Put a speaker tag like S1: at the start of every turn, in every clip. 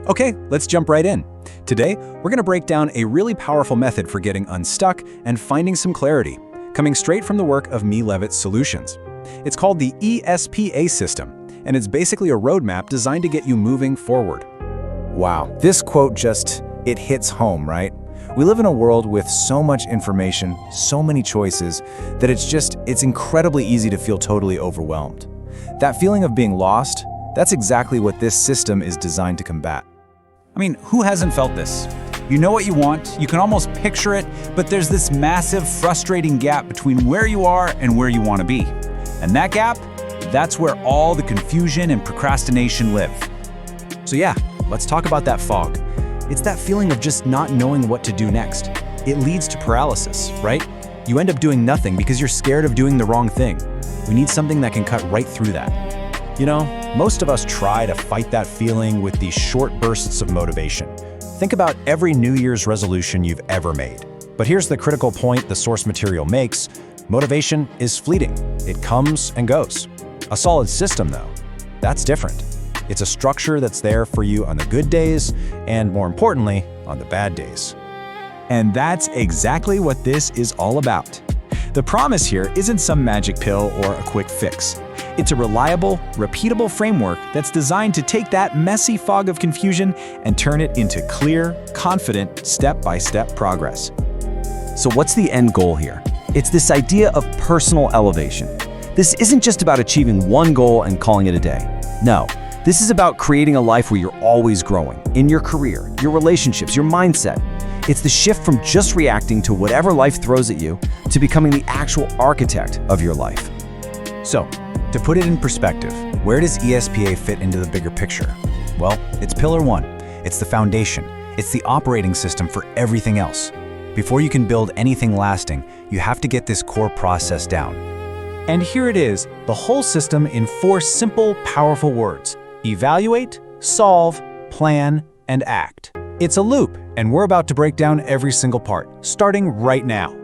S1: Okay, let's jump right in. Today, we're going to break down a really powerful method for getting unstuck and finding some clarity, coming straight from the work of Meelevate Solutions. It's called the E.S.P.A system, and it's basically a roadmap designed to get you moving forward.
S2: Wow, this quote it hits home, right? We live in a world with so much information, so many choices, that it's incredibly easy to feel totally overwhelmed. That feeling of being lost, that's exactly what this system is designed to combat.
S3: I mean, who hasn't felt this? You know what you want, you can almost picture it, but there's this massive, frustrating gap between where you are and where you want to be. And that gap, that's where all the confusion and procrastination live.
S1: So yeah, let's talk about that fog. It's that feeling of just not knowing what to do next. It leads to paralysis, right? You end up doing nothing because you're scared of doing the wrong thing. We need something that can cut right through that. You know, most of us try to fight that feeling with these short bursts of motivation. Think about every New Year's resolution you've ever made. But here's the critical point the source material makes. Motivation is fleeting. It comes and goes. A solid system, though, that's different. It's a structure that's there for you on the good days and, more importantly, on the bad days.
S3: And that's exactly what this is all about. The promise here isn't some magic pill or a quick fix. It's a reliable, repeatable framework that's designed to take that messy fog of confusion and turn it into clear, confident, step-by-step progress.
S4: So what's the end goal here? It's this idea of personal elevation. This isn't just about achieving one goal and calling it a day. No, this is about creating a life where you're always growing in your career, your relationships, your mindset. It's the shift from just reacting to whatever life throws at you to becoming the actual architect of your life.
S1: So, to put it in perspective, where does E.S.P.A fit into the bigger picture? Well, it's pillar one. It's the foundation. It's the operating system for everything else. Before you can build anything lasting, you have to get this core process down. And here it is, the whole system in 4 simple, powerful words: evaluate, solve, plan, and act. It's a loop, and we're about to break down every single part, starting right now.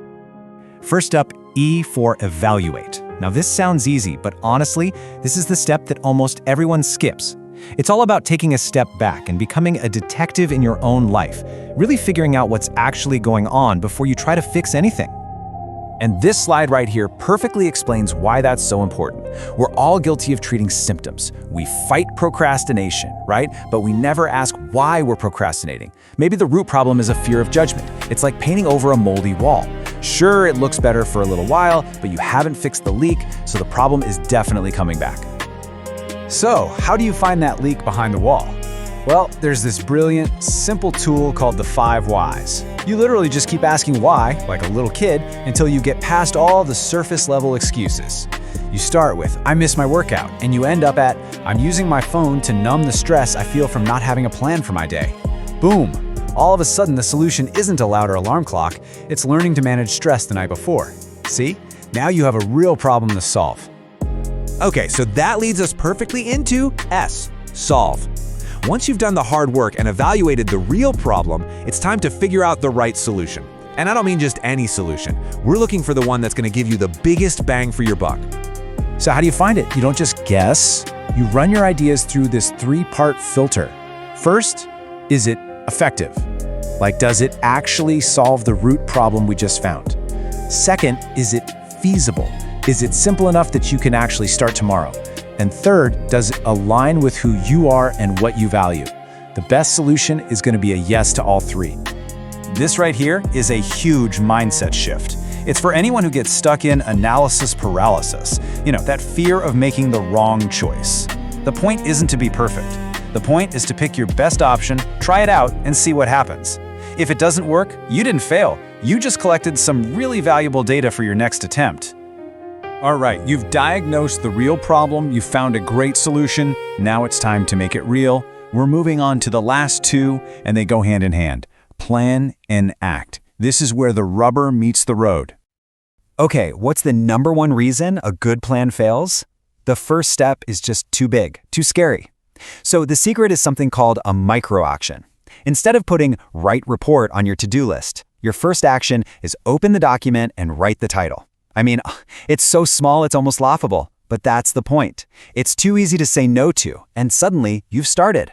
S1: First up, E for evaluate. Now this sounds easy, but honestly, this is the step that almost everyone skips. It's all about taking a step back and becoming a detective in your own life, really figuring out what's actually going on before you try to fix anything. And this slide right here perfectly explains why that's so important. We're all guilty of treating symptoms. We fight procrastination, right? But we never ask why we're procrastinating. Maybe the root problem is a fear of judgment. It's like painting over a moldy wall. Sure, it looks better for a little while, but you haven't fixed the leak, so the problem is definitely coming back. So, how do you find that leak behind the wall? Well, there's this brilliant, simple tool called the 5 whys. You literally just keep asking why, like a little kid, until you get past all the surface-level excuses. You start with, I miss my workout, and you end up at, I'm using my phone to numb the stress I feel from not having a plan for my day. Boom! All of a sudden, the solution isn't a louder alarm clock, it's learning to manage stress the night before. See? Now you have a real problem to solve. Okay, so that leads us perfectly into S, solve. Once you've done the hard work and evaluated the real problem, it's time to figure out the right solution. And I don't mean just any solution. We're looking for the one that's going to give you the biggest bang for your buck. So how do you find it? You don't just guess. You run your ideas through this 3-part filter. First, is it effective? Like, does it actually solve the root problem we just found? Second, is it feasible? Is it simple enough that you can actually start tomorrow? And third, does it align with who you are and what you value? The best solution is going to be a yes to all 3. This right here is a huge mindset shift. It's for anyone who gets stuck in analysis paralysis. You know, that fear of making the wrong choice. The point isn't to be perfect. The point is to pick your best option, try it out, and see what happens. If it doesn't work, you didn't fail. You just collected some really valuable data for your next attempt. All right, you've diagnosed the real problem, you found a great solution, now it's time to make it real. We're moving on to the last 2, and they go hand in hand. Plan and act. This is where the rubber meets the road. Okay, what's the number 1 reason a good plan fails? The first step is just too big, too scary. So the secret is something called a micro-action. Instead of putting write report on your to-do list, your first action is open the document and write the title. I mean, it's so small it's almost laughable, but that's the point. It's too easy to say no to, and suddenly you've started.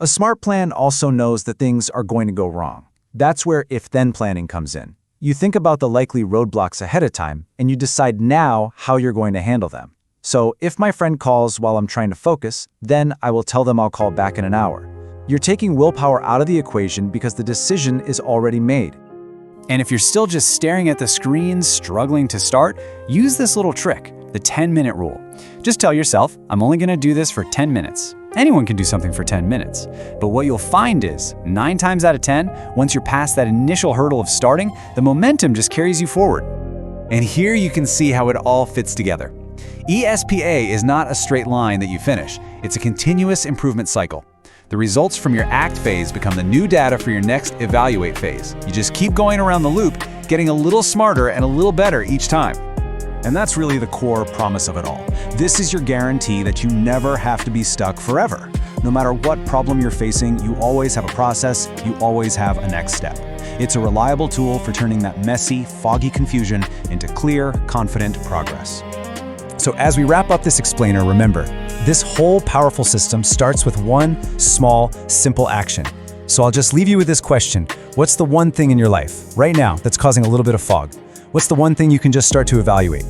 S2: A smart plan also knows that things are going to go wrong. That's where if-then planning comes in. You think about the likely roadblocks ahead of time, and you decide now how you're going to handle them. So if my friend calls while I'm trying to focus, then I will tell them I'll call back in an hour. You're taking willpower out of the equation because the decision is already made.
S1: And if you're still just staring at the screen, struggling to start, use this little trick, the 10-minute rule. Just tell yourself, I'm only going to do this for 10 minutes. Anyone can do something for 10 minutes. But what you'll find is, 9 times out of 10, once you're past that initial hurdle of starting, the momentum just carries you forward.
S2: And here you can see how it all fits together. E.S.P.A. is not a straight line that you finish. It's a continuous improvement cycle. The results from your act phase become the new data for your next evaluate phase. You just keep going around the loop, getting a little smarter and a little better each time.
S3: And that's really the core promise of it all. This is your guarantee that you never have to be stuck forever. No matter what problem you're facing, you always have a process, you always have a next step. It's a reliable tool for turning that messy, foggy confusion into clear, confident progress.
S2: So as we wrap up this explainer, remember, this whole powerful system starts with one small, simple action. So I'll just leave you with this question. What's the one thing in your life, right now, that's causing a little bit of fog? What's the one thing you can just start to evaluate?